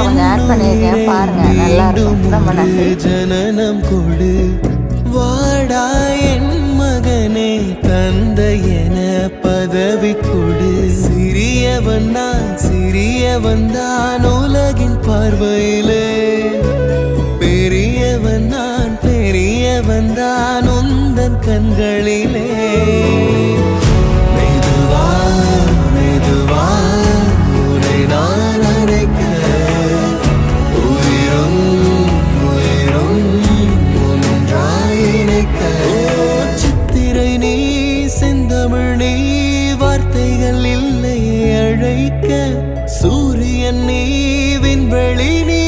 கொஞ்சம் ஆட் பண்ணியிருக்கேன், பாருங்க, நல்லா இருக்கும். ரொம்ப நன்றி. ஜனனம் கொடு வாடா என் மகனே, தந்தை என பதவி கொடு. சிறியவன் நான், சிறியவன் தான் உலகின் பார்வையிலே. பெரியவன் நான், பெரியவன் தான் உந்தன் கண்களிலே. மெதுவா மெதுவா உன்னை நான் அழைக்க, உயிரும் உயிரும் ஒன்றாய் இணைக்க. சித்திரை நீ, செந்தமிழ் நீ, வார்த்தைகள் இல்லை அழைக்க. சூரியன் நீ, விண்வெளி நீ,